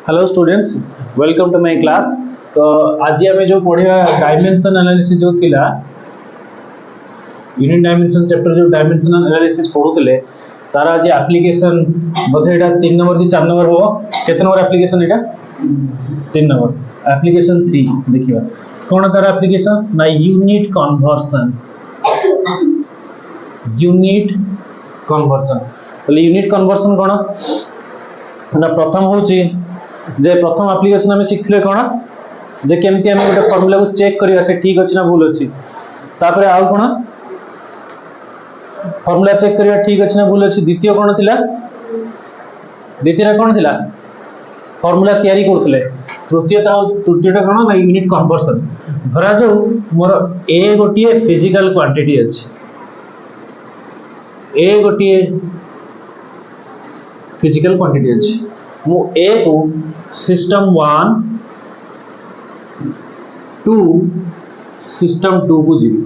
Hello students, welcome to my class. तो आज आम जो पढ़ा डायमेंशन एनालिसिस जो थिला यूनिट डायमेंशन चैप्टर जो डायमेंशन एनालिसिस पढ़ुले तार आज एप्लिकेशन बोधे एटा 3 नंबर की 4 नंबर हो केते नंबर एप्लिकेशन एटा 3 नंबर एप्लिकेशन 3 देखिबा कोन तार एप्लिकेशन ना यूनिट कन्वर्जन बोले यूनिट कन्वर्जन कोन ना प्रथम होची जे प्रथम एप्लिकेशन आम शिखले कौन जे केमती आम गोटे फॉर्मूला को चेक करवा से ठीक अच्छी ना भूल अच्छी तापर आउ कौन फॉर्मूला चेक करवा ठीक अच्छी ना भूल अच्छी द्वितीय कौन थिला द्वितीय कौन थिला फॉर्मूला तैयारी करथले तृतीयटा कौन ना यूनिट कन्वर्जन धरा जो मोर ए गोटे फिजिकल क्वांटिटी अच्छी ए गोटे फिजिकल क्वांटिटी अच्छी मु ए को सिस्टम 1 टू सिस्टम 2 को जीवी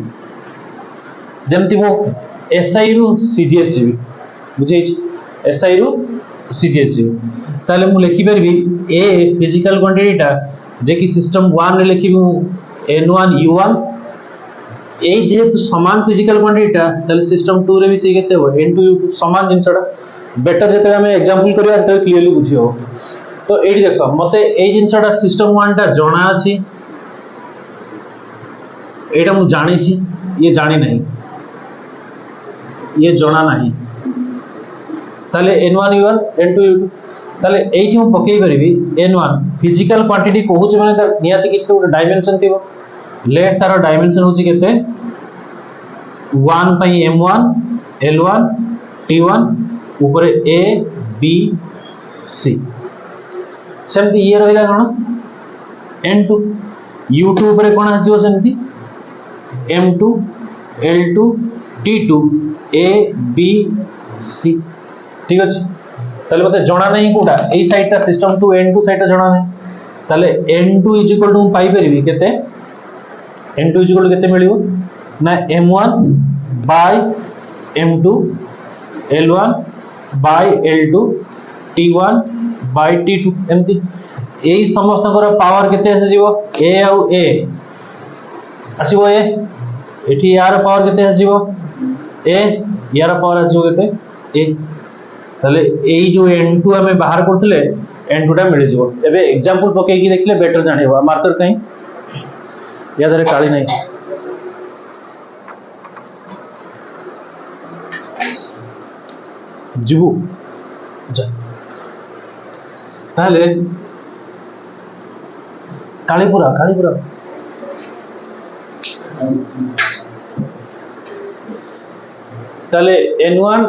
जमती मो एसआई रु सीजीएस जीवी बुझे एसआई रु सीजीएस जीवी ताले मु लिखि परबी ए फिजिकल क्वांटिटीटा जे कि सिस्टम 1 रे लिखि मु n1 u1 ए जेहेतु समान फिजिकल क्वांटिटीटा ताले सिस्टम 2 रे भी से केते हो n2 u2 समान जिंसटा बेटर जते हमें एग्जांपल करिया त क्लियरली बुझियो। तो एठी देखो मते ए जिंसटा सिस्टम 1 टा जणा अछि एटा मु जानि छी ये जानि नहीं ये जणा नहीं ताले n1 u1 n2 u2 ताले एठी मु पकेई परबी n1 फिजिकल क्वांटिटी कहूछ माने त नियाति किछ तो डायमेंशन थिबो लेट तार डायमेंशन होची केते 1 पई m1 l1 t1 ऊपर ए बी सी सेमती ये रहिला कोन n2 u2 ऊपर कोन आजियो सेमती m2 l2 t2 a b c ठीक अछि ताले मते जणा नहीं कोटा ए साइडटा सिस्टम 2 n2 साइडटा जणा नहीं ताले n2 = पाई परबी केते n2 = केते मिलियो ना m1 by m2 l1 by l2 t1 by t2 एमती एई समस्त पावर केते आसे जीवो a आउ a आसीबो a एठी यार पावर केते आसे जीवो a यार पावर आसीबो केते a तले एई जो n2 हमें बाहर करथले n2 टा मिल जीवो एबे एग्जांपल पके की देखले बेटर जानिबो मार्कर कहीं या धरे काली नहीं जीवो जा ताले कालीपुरा ताले n1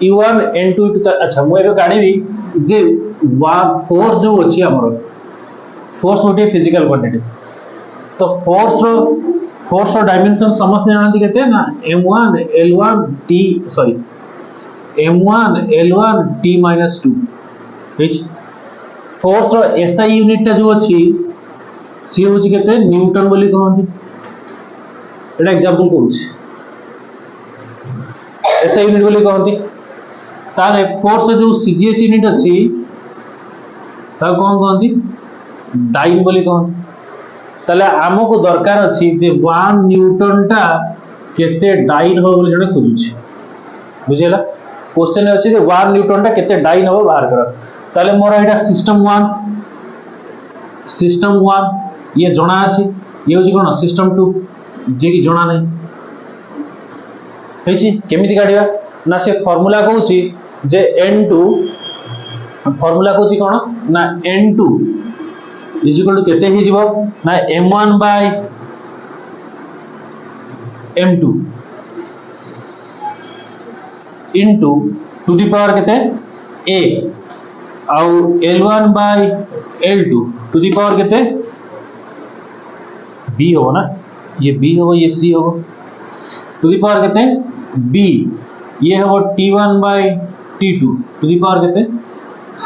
u1 n2 u2 अच्छा मु एबे काढीबी जे फोर्स जो अछि हमर फोर्स होटे फिजिकल क्वांटिटी तो फोर्स रो डायमेंशन समस्त जानती केते ना m1 l1 t sorry m1 l1 t-2 ठीक फोर्स रो एसआई यूनिट टा जो अछि सी होछि केते न्यूटन बोली कहंती एटा एग्जांपल करूछि एसआई यूनिट बोली कहंती ताले फोर्स जो सीजीएस यूनिट अछि ता कोन कहंती डाइन बोली कहंती ताले हमको दरकार अछि जे 1 न्यूटन टा केते डाइन हो बोली जने खोजुछि बुझियला क्वेश्चन अछि जे 1 न्यूटन टा केते डाइन हो बाहर कर ताले मोर एटा सिस्टम 1 ये जणा अछि ये होछि कोन सिस्टम 2 जे कि जणा नै हेछि केमिति काढिबा ना से फार्मूला कहूछि जे n2 फार्मूला कहूछि कोन ना n2 = केते हि जीवो ना m1 by m2 into to the power केते a आउ l1 by l2 to the power केते b हो ना ये b हो ये c हो टू दी पावर केते b ये हो t1 by t2 to the power केते c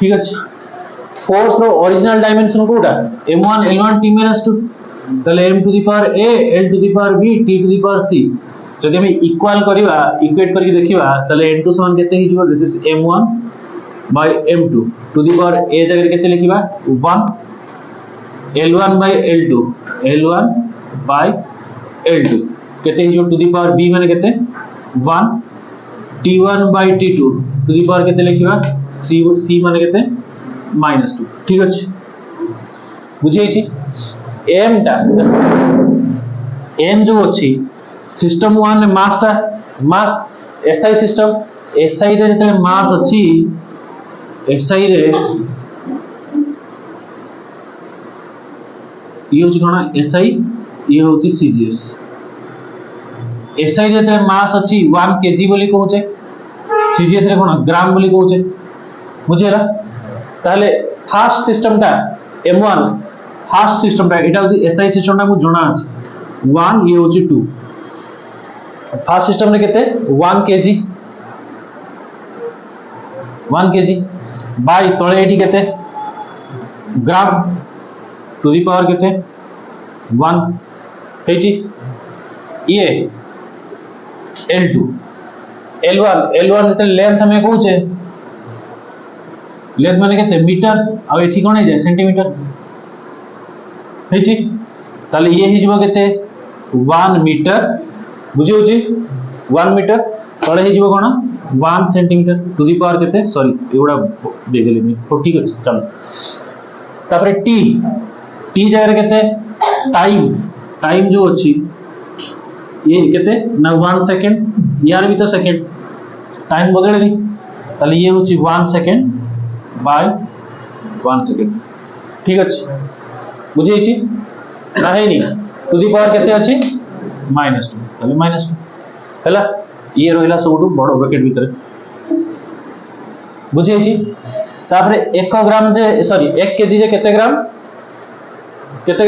ठीक अछि फोर्स रो ओरिजिनल डायमेंशन कोटा m1 l1 t-2 तले m to the power a l to the power b t to the power c जदि हम इक्वल करिवा इक्वेट करके देखिबा तले n2 समान केते हि जिवो this is m1 by m2 to the power a जगह केते लिखिबा 1 l1 by l2 l1 by l2 केते जो to the power b माने केते 1 t1 by t2 to the power केते लिखिबा c माने केते -2 ठीक अछि बुझे छी m टा m जो अछि सिस्टम 1 मास टा मास SI सिस्टम SI रे जते मास अछि SI रे ये होची कोना SI ये होची CGS SI रे जते मास अछि 1 kg बोली कहूचे CGS रे कोना ग्राम बोली कहूचे बुझेला ताले फास्ट सिस्टम टा M1 फास्ट सिस्टम टा एटा होची SI सिस्टम टा मु जणा अछि 1 ये होची 2 फास्ट सिस्टम रे केते 1 kg 1 kg बाय तळे एठी केते ग्राम टू दी पावर केते 1 हेची ये L2 L1 जते लेंथ हमें कहूचे लेंथ माने केते मीटर आ एठी कोन हे जाय सेंटीमीटर हेची ताले ये हि जबो केते 1 मीटर बुझी होची 1 मीटर तळे हि जबो कोन 1 सेंटीमीटर टू दी पावर केते सॉरी एवडा दे देली मी तो ठीक अछि चलो तापरे t जगह केते टाइम जो अछि ये केते ना 1 सेकंड यार भी तो सेकंड टाइम बदलली ताले ये होची 1 सेकंड बाय 1 सेकंड ठीक अछि बुझी छी ना है नी टू दी पावर केते अछि -2 ताले -2 हला ये रहिला सबटू बड़ ब्रैकेट भीतर बुझी छी तापरे 1 ग्राम जे सॉरी 1 केजी जे केते ग्राम 100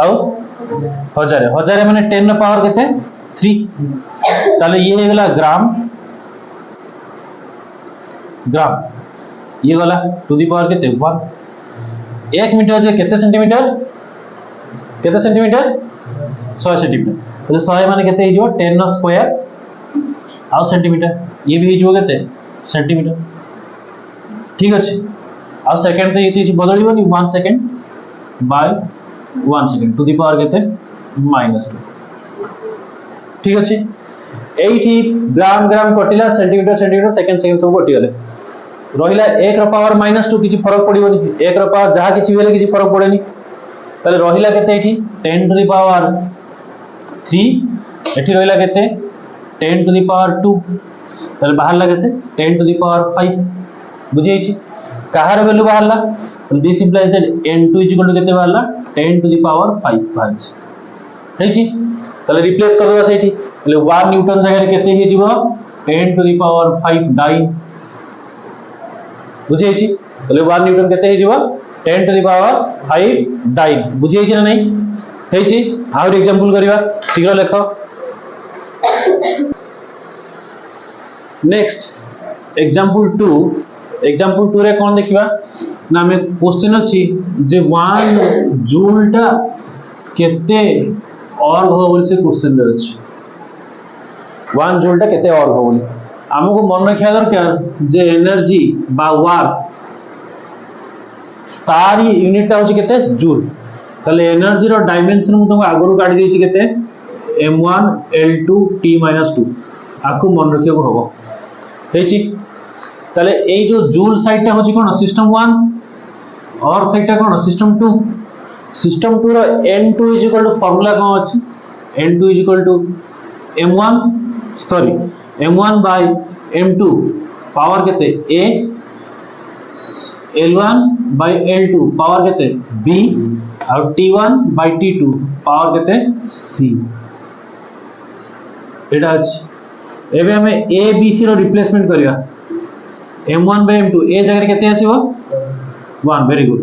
आउ 1000 माने 10 नो पावर केते 3 ताले ये हे गला ग्राम ये गला टू दी पावर केते 1 1 मीटर जे केते सेंटीमीटर 100 सेंटीमीटर तो 100 माने केते हिजो 10 नो स्क्वायर आउ सेंटीमीटर ये भी हिजो केते सेंटीमीटर ठीक अछि आउ सेकंड तो ये बदलिबो नि 1 second by 1 second to the power केते -2 ठीक अछि एठी ग्राम कटिला सेंटीमीटर सेकंड सब कटि गले रहिला 1 रो पावर -2 किछि फरक पडिबोनी 1 रो पावर जहा किछि भेले किछि फरक पडेनी ताले रहिला केते एठी 10 टू दी पावर 3 एठी रहिला केते 10 टू दी पावर 2 ताले बाहर ला केते 10 टू दी पावर 5 बुझी छी कहार वैल्यू बाहरला तो दिस इंप्लाइज दैट n2 केते बाहरला 10 टू दी पावर 5 बाहर हेची ताले रिप्लेस कर देबा सेठी ताले 1 न्यूटन जगह केते हे जीवो 10 टू दी पावर 5 डाइन बुझी छी ताले 1 न्यूटन केते हे जीवो 10 टू दी पावर 5 डाइन बुझी छी ना नहीं हेची आउर एग्जांपल करिवा शीघ्र लेखो नेक्स्ट एग्जांपल 2 रे कोन देखिबा ना हमें क्वेश्चन अछि जे 1 जूल टा केते और होल से क्वेश्चन रे अछि 1 जूल टा केते और होल हमको मन रखिया दरकार जे एनर्जी बा वर्क तारी यूनिट टा होछि केते जूल तले एनर्जी रो डायमेंशन मु तुमको आगरु काढी देछि केते m1 l2 t - 2 आकु मन रखियो होबो हेची ताले ए जो जूल साइड टा होची कोन सिस्टम 1 और साइड टा कोन सिस्टम 2 रो n2 फार्मूला कोन अछि n2 m1 by m2 power केते a l1 by l2 power केते b और t1 बाय t2 पावर केते c एटा अछि एबे हमें a b c रो रिप्लेसमेंट करिया m1 by m2 a जगह केते आसीबो 1 very good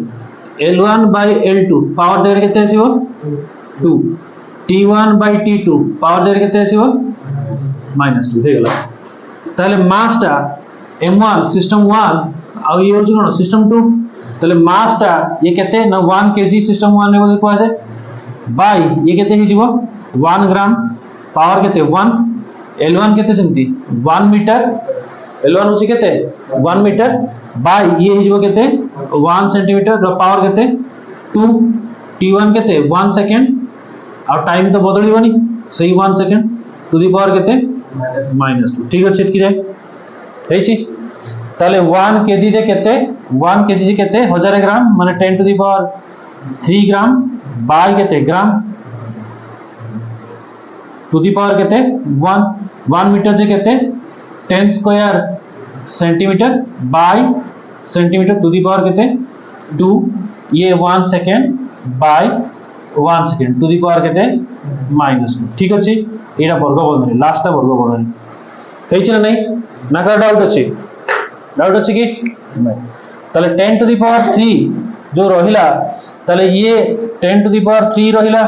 l1 by l2 power जगह केते आसीबो 2 t1 by t2 पावर जगह केते आसीबो -2 हे गेला ताले मास टा m1 सिस्टम 1 आ ये होची कोन सिस्टम 2 ताले मास टा ये केते ना 1 kg सिस्टम 1 ने देखो आसे बाय ये केते हि जीवो 1 ग्राम पावर केते 1 l1 केते सेमती 1 मीटर L1 होची केते 1 मीटर बाय ये हिजबो केते 1 सेंटीमीटर रो पावर केते 2 t1 केते 1 सेकंड और टाइम तो बदलिबनी सही 1 सेकंड टू द पावर केते -2 ठीक अछि एतकी जाय हेछि ताले 1 केजी जे केते 1 केजी जे केते 1000 ग्राम माने 10 to the power 3 gram by केते ग्राम टू द पावर केते 1 मीटर जे केते 10 square centimetre by centimetre to the power केते 2 ये 1 second by 1 second to the power केते -2 ठीक अछि एटा वर्ग बंधनी लास्ट टा वर्ग बंधनी हेछि ना नै ना का डाउट अछि कि नहीं ताले 10 टू द पावर 3 जो रहिला ताले ये 10 टू द पावर 3 रहिला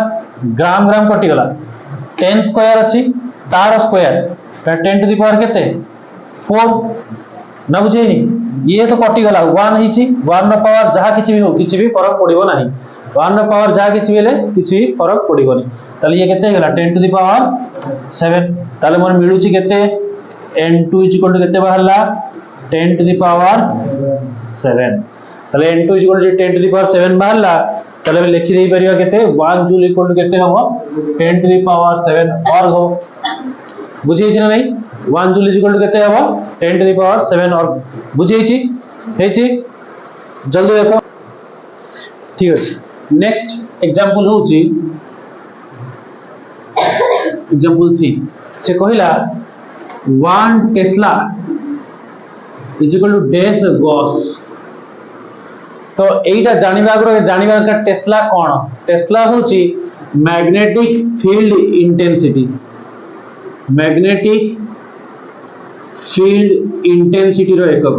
ग्राम ग्राम कटि गला 10 स्क्वायर अछि तार स्क्वायर 10 टू द पावर केते 4 ना बुझेनी ये तो कटि गला 1 हिची 1 रो पावर जहा किछि भी हो किछि भी फरक पड़िबो नाही 1 रो पावर जहा किछि बेले किछि भी फरक पड़िबोनी ताले ये केते गला 10 टू द पावर 7 ताले मन मिलुची केते n2 इक्वल टू केते बाहरला 10 टू द पावर 7 ताले n2 equal to 10 to the power 7 बाहरला ताले लिखि देई परिया केते 1 जूल इक्वल टू केते हो 10 टू द पावर 7 और हो बुझी छी ना नहीं 1 जूल इक्वल टू केते हो 10 टू द पावर 7 और बुझी छी हेछि जल्दी देखो ठीक अछि नेक्स्ट एग्जांपल होची एग्जांपल 3 से कहिला 1 tesla is equal to dash gauss तो एटा जानिबा का टेस्ला कोन टेस्ला होची मैग्नेटिक फील्ड इंटेंसिटी रो एकक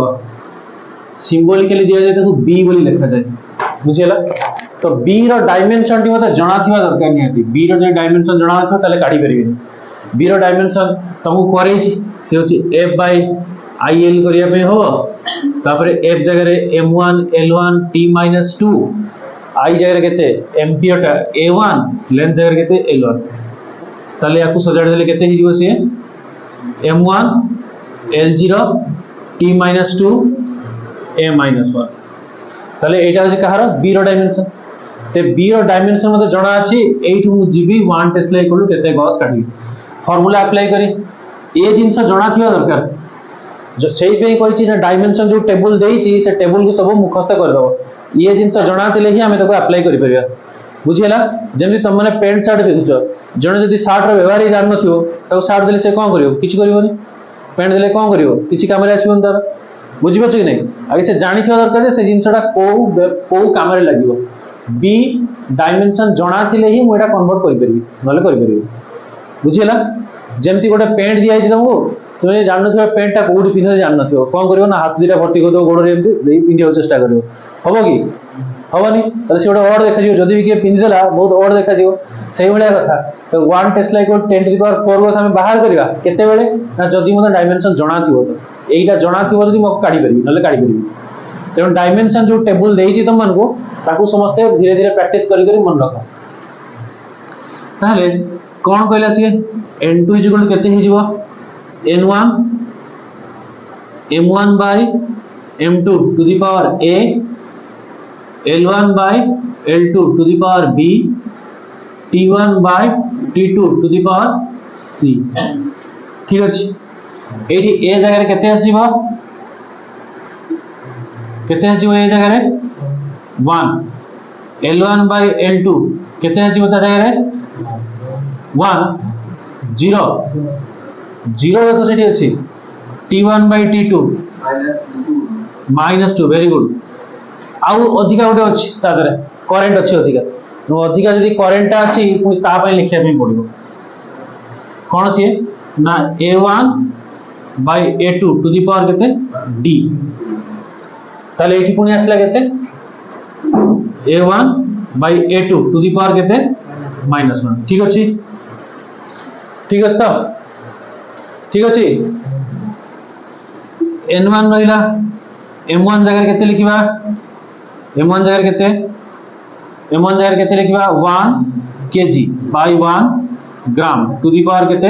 सिंबॉलिकली दिया जाय ताको b बोली लिखा जाय बुझियला तो b रो डायमेंशन टी मते जणा थिबा दरकार नियति b रो जे डायमेंशन जणा थियो ताले काढी परिबे b रो डायमेंशन तमु करे छी से होची f बाय il करिया पे हो तापरे f जगह रे m1 l1 t-2 i जगह रे केते एम्पियर टा a1 लेंथ जगह रे केते l1 ताले याकू सजाड देले केते हिजबो से m1 l0 t-2 a-1 ताले एटा होची कहार b रो डायमेंशन ते b रो डायमेंशन मते जणा अछि एठु जीबी 1 टेस्ला इक्वल टू केते गॉस काढी फार्मूला अप्लाई करी ए जिंस जणा थिया दरकार जो सेही पे कहछि ना डायमेंशन जो टेबल देइछि से टेबल को सब मुखस्त कर दबो ये जिंस जणा थिले ही हमें ताको अप्लाई करि परिया बुझियला जेमि तुम माने पैंट शर्ट देखुछो जणे जदी शर्ट रो व्यवहार ही जान नथियो ताको शर्ट देले से कोन करियो किछ करियोनी पैंट देले कोन करियो किछ काम रे आसीबन तार बुझिबो कि नै आगे से जानि थियो दरकार से जिंसटा को काम रे लागिवो बी डायमेंशन जणा थिले ही मोटा कन्वर्ट करि परिबी नले करि परिबी बुझियला जेमति गोटे पैंट दिया है तुमको तुम जान नथियो पैंट टा कोडी पिने जान नथियो कोन करियो ना हाथ दिटा भर्ती कर दो गोड़ रे एमति देई पिंडियो चेष्टा करियो हबो कि हबनी त से गोटे ओड देखा जियो जदी भी के पिन देला बहुत ओड देखा जियो सेही भलिया कथा तो 1 tesla equal 10 to the power 4 को हम बाहर करबा केते बेले ना जदी मते डायमेंशन जणा थियो तो एईटा जणा थियो जदी मक काढी परबी नले काढी परबी तेन डायमेंशन जो टेबल देइछि तुम मानको ताकू समस्त धीरे धीरे प्रैक्टिस करी करी मन रखो ताले कोन कहला से n2 इक्वल केते हिजबो n1 m1 by m2 to the power a l1 by l2 to the power b t1 by t2 to the power c ठीक अछि एठी a जगह रे केते आसीबो ए जगह रे 1 l1 by l2 केते आसीबो ता जगह रे 1 0 देखो सेठी अछि t1 by t2 -2 very good आउ अधिका गोटे अछि ता करे करंट अछि अधिका नो अधिका जदी करंट अछि पुनी ता पय लिखिया पे पड़िबो कोन से ना a1 by a2 to the power केते d ताले एठी पुनी आसला केते a1 by a2 to the power केते -1 ठीक अछि तो ठीक अछि n1 रहिला m1 जगह केते लिखिबा m1 जगह केते लिखिबा 1 kg by 1 gram to the power केते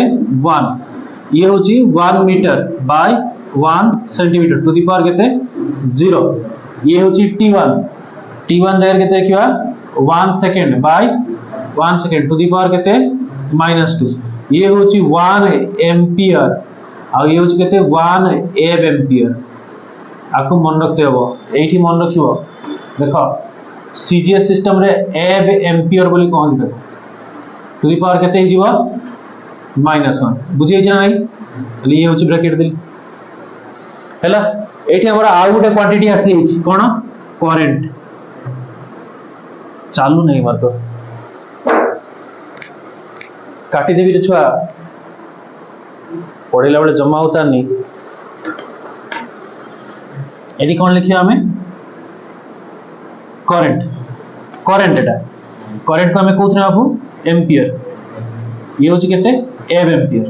1 ये होची 1 metre by 1 centimetre to the power केते 0 ये होची t1 जगह केते देखिबा 1 second by 1 second to the power केते -2 ये होची 1 एम्पियर आ ये होची केते 1 एब एम्पियर आको मन रखते हबो एठी मन रखिबो देखो सीजीएस सिस्टम रे एब एम्पियर बोली कहन देखो टू दी पावर केते हिजिबो -1 बुझी छै नै ले ये होची ब्रैकेट देली हैला एठी हमरा आ गुटे क्वांटिटी आसी छि कोन करंट चालू नहीं मार तो काटी देबी रे छुआ पढ़ेला बेले जमा होता नहीं एडी कौन लिखिया हमें करंट एटा करंट को हमें कोथरे आबू एम्पियर ये होची केते एब एम्पियर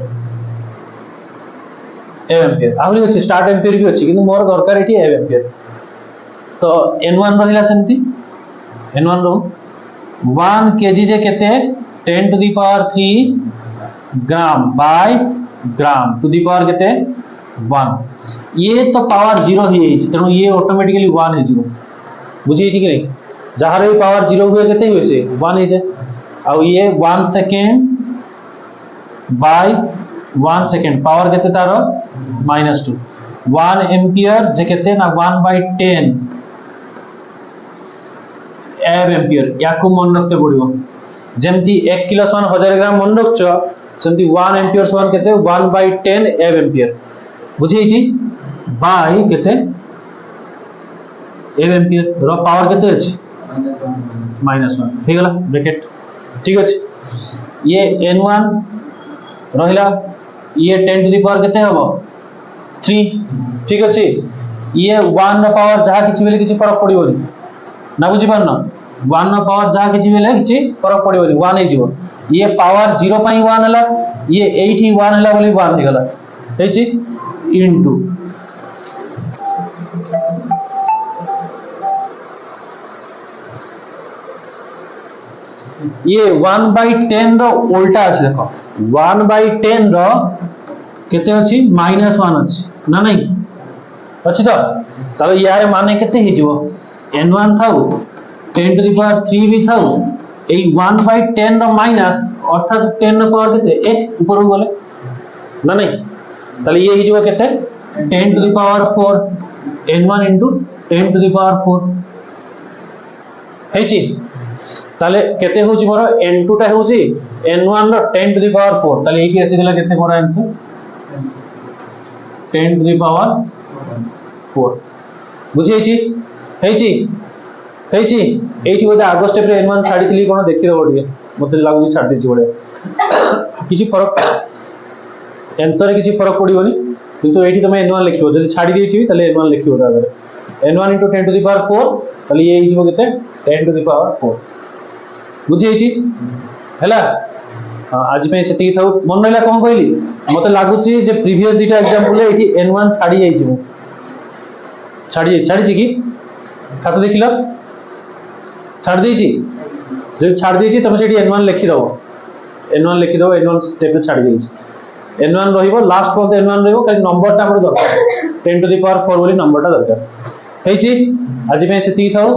आउरी अछि स्टार्ट एम्पियर भी अछि किंतु मोर दरकार एठी एब एम्पियर तो n1 रहिला सेमती n1 रो 1 kg जे केते 10 to the power 3 gram by gram to the power केते 1 ये तो पावर 0 ही है तेणु ये ऑटोमेटिकली 1 है 0 बुझी छी कि नहीं जहार भी पावर 0 हुए केते हुए से 1 है जे आ ये 1 सेकंड बाय 1 सेकंड पावर केते तारो -2 1 एम्पियर जे केते ना 1 बाय 10 एब एम्पियर याको मन रखते पड़िबो जेमती 1 किलो समान 1000 ग्राम मन रखछो सेमती 1 एम्पियर समान केते 1 बाय 10 एब एम्पियर बुझी छी बाय केते एब एम्पियर रो पावर केते अछि -1 ठीक गला ब्रैकेट ठीक अछि ये n1 रहिला ये 10 टू द पावर केते हबो 3 ठीक अछि ये 1 रो पावर जहा किछि बेले किछि फरक पड़िबोनी ना बुझी पारना 1 रो पावर जहा किछि बेले किछि फरक पड़िबोनी 1 हे जिवो ये पावर 0 पई 1 हला ये 8 ही 1 हला बोली 1 हे गला हेछि इनटू ये 1 बाय 10 रो उल्टा अछि देखो 1 बाय 10 रो केते अछि -1 अछि ना नहीं अछि तो तले यार माने केते हि जिवो n1 थाउ 10 टू द पावर 3 भी थाउ ए 1 बाय 10 रो माइनस अर्थात 10 रो पावर केते 1 ऊपर गले ना नहीं तले ये हि जिवो केते 10 to the power 4 n1 10 to the power 4 हेची ताले केते होची मोर n2 टा होची n1 row 10 to the power 4 ताले एठी आसी गेला केते मोर आंसर 10 टू द पावर 4 बुझी हेची एठी बोदा आगो स्टेप रे n1 छाडी थिली कोन देखि दबो दिए मते लागु छाड दिछि बडे किछि फरक आंसर रे किछि फरक पडिबोनी किंतु एठी तमे n1 लिखिबो जदि छाडी देथिबी ताले n1 लिखिबो दादरे n1 * 10 टू द पावर 4 ताले ये हिजबो केते 10 टू द पावर 4 बुझी हेची हैला आज पे सेती थाउ मन रहला कोन कहली मते लागु छी जे प्रीवियस दुटा एग्जांपल रे एठी n1 छाडी जाई छी छाडी छी कि खातो देखिलो छाड़ दी छी जब छाड़ दी छी तमे सेठी n1 लिखि दबो n1 स्टेप छाड़ दी छी n1 रहिबो लास्ट पर n1 रहिबो काई नंबर ता हमर दरकार 10 टू द पावर 4 बोली नंबर ता दरकार हेची आज पे सेती थाउ